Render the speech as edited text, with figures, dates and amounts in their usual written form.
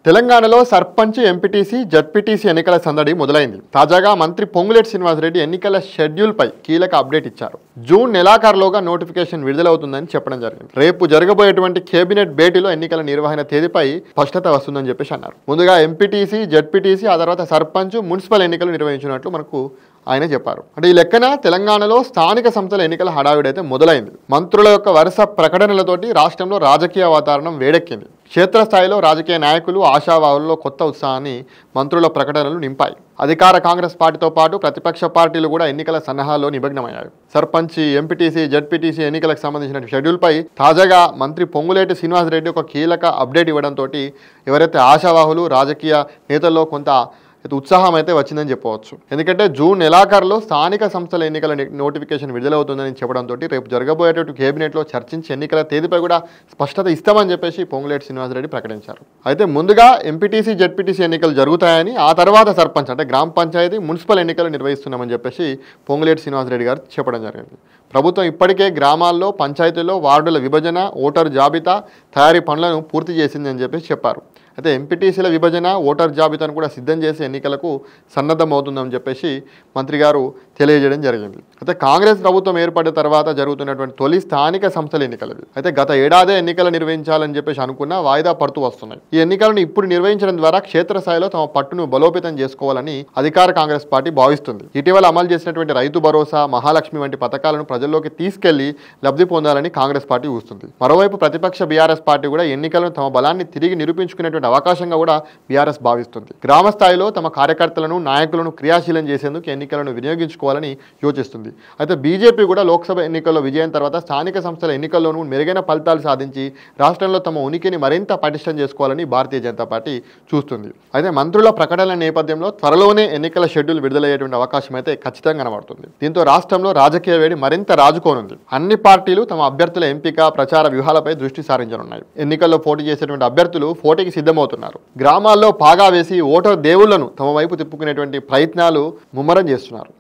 తెలంగాణలో sarpanch, MPTC, ZPTC ఎన్నికల సందడి మొదలైంది. తాజాగా మంత్రి పొంగులేటి శ్రీనివాసరెడ్డి ఎన్నికల షెడ్యూల్పై కీలక అప్డేట్ ఇచ్చారు. జూన్ నెలాఖరులోగా నోటిఫికేషన్ విడుదలవుతుందని చెప్పడం జరిగింది. రేపు జరగబోయేటువంటి కేబినెట్ భేటీలో ఎన్నికల నిర్వహణ తేదీపై స్పష్టత వస్తుందని చెప్పేసి అన్నారు. ముందుగా ఎంపీటీసీ, జడ్పీటీసీ, ఆ తర్వాత సర్పంచ్, మున్సిపల్ ఎన్నికలు నిర్వహించినట్లు మనకు ఆయన చెప్పారు. అంటే ఈ లెక్కన తెలంగాణలో స్థానిక సంస్థల ఎన్నికల హడావిడైతే మొదలైంది. మంత్రుల యొక్క వరుస ప్రకటనలతోటి రాష్ట్రంలో రాజకీయ వాతావరణం వేడెక్కింది. క్షేత్రస్థాయిలో రాజకీయ నాయకులు, ఆశావాహుల్లో కొత్త ఉత్సాహాన్ని మంత్రుల ప్రకటనలు నింపాయి. అధికార కాంగ్రెస్ పార్టీతో పాటు ప్రతిపక్ష పార్టీలు కూడా ఎన్నికల సన్నాహాల్లో నిమగ్నమయ్యాయి. సర్పంచ్, ఎంపీటీసీ, జడ్పీటీసీ ఎన్నికలకు సంబంధించిన షెడ్యూల్పై తాజాగా మంత్రి పొంగులేటి శ్రీనివాసరెడ్డి ఒక కీలక అప్డేట్ ఇవ్వడంతో ఎవరైతే ఆశావాహులు, రాజకీయ నేతల్లో కొంత ఉత్సాహం అయితే వచ్చిందని చెప్పవచ్చు. ఎందుకంటే జూన్ నెలాఖరులో స్థానిక సంస్థల ఎన్నికల నోటిఫికేషన్ విడుదలవుతుందని చెప్పడంతో రేపు జరగబోయేటట్టు కేబినెట్లో చర్చించి ఎన్నికల తేదీపై కూడా స్పష్టత ఇస్తామని చెప్పేసి పొంగులేటి శ్రీనివాసరెడ్డి ప్రకటించారు. అయితే ముందుగా ఎంపీటీసీ, జడ్పీటీసీ ఎన్నికలు జరుగుతాయని, ఆ తర్వాత సర్పంచ్ అంటే గ్రామ పంచాయతీ, మున్సిపల్ ఎన్నికలు నిర్వహిస్తున్నామని చెప్పేసి పొంగులేటి శ్రీనివాసరెడ్డి గారు చెప్పడం జరిగింది. ప్రభుత్వం ఇప్పటికే గ్రామాల్లో, పంచాయతీల్లో వార్డుల విభజన, ఓటరు జాబితా తయారీ పనులను పూర్తి చేసిందని చెప్పేసి చెప్పారు. అయితే ఎంపీటీసీల విభజన, ఓటర్ జాబితాను కూడా సిద్ధం చేసి ఎన్నికలకు సన్నద్ధమవుతుందని చెప్పేసి మంత్రి గారు తెలియజేయడం జరిగింది. అయితే కాంగ్రెస్ ప్రభుత్వం ఏర్పడిన తర్వాత జరుగుతున్నటువంటి తొలి స్థానిక సంస్థల ఎన్నికలు. అయితే గత ఏడాదే ఎన్నికలు నిర్వహించాలని చెప్పేసి అనుకున్న వాయిదా పడుతూ వస్తున్నాయి. ఈ ఎన్నికలను ఇప్పుడు నిర్వహించడం ద్వారా క్షేత్రస్థాయిలో తమ పట్టును బలోపేతం చేసుకోవాలని అధికార కాంగ్రెస్ పార్టీ భావిస్తుంది. ఇటీవల అమలు చేసినటువంటి రైతు భరోసా, మహాలక్ష్మి వంటి పథకాలను ప్రజల్లోకి తీసుకెళ్లి లబ్ధి పొందాలని కాంగ్రెస్ పార్టీ చూస్తుంది. మరోవైపు ప్రతిపక్ష బీఆర్ఎస్ పార్టీ కూడా ఎన్నికలను తమ బలాన్ని తిరిగి నిరూపించుకునేటువంటి అవకాశంగా కూడా బీఆర్ఎస్ భావిస్తుంది. గ్రామ స్థాయిలో తమ కార్యకర్తలను, నాయకులను క్రియాశీలం చేసేందుకు ఎన్నికలను వినియోగించుకోవాలని యోచిస్తుంది. అయితే బీజేపీ కూడా లోక్సభ ఎన్నికల్లో విజయం తర్వాత స్థానిక సంస్థల ఎన్నికల్లోనూ మెరుగైన ఫలితాలు సాధించి రాష్ట్రంలో తమ ఉనికిని మరింత పటిష్టం చేసుకోవాలని భారతీయ జనతా పార్టీ చూస్తుంది. అయితే మంత్రుల ప్రకటనల నేపథ్యంలో త్వరలోనే ఎన్నికల షెడ్యూల్ విడుదలయ్యేటువంటి అవకాశం అయితే ఖచ్చితంగా కనబడుతుంది. దీంతో రాష్ట్రంలో రాజకీయ వేడి మరింత రాజుకోనుంది. అన్ని పార్టీలు తమ అభ్యర్థుల ఎంపిక, ప్రచార వ్యూహాలపై దృష్టి సారించనున్నాయి. ఎన్నికల్లో పోటీ చేసేటువంటి అభ్యర్థులు పోటీకి సిద్ధమవుతున్నారు. గ్రామాల్లో పాగా వేసి ఓటర్ దేవుళ్లను తమ వైపు తిప్పుకునేటువంటి ప్రయత్నాలు ముమ్మరం చేస్తున్నారు.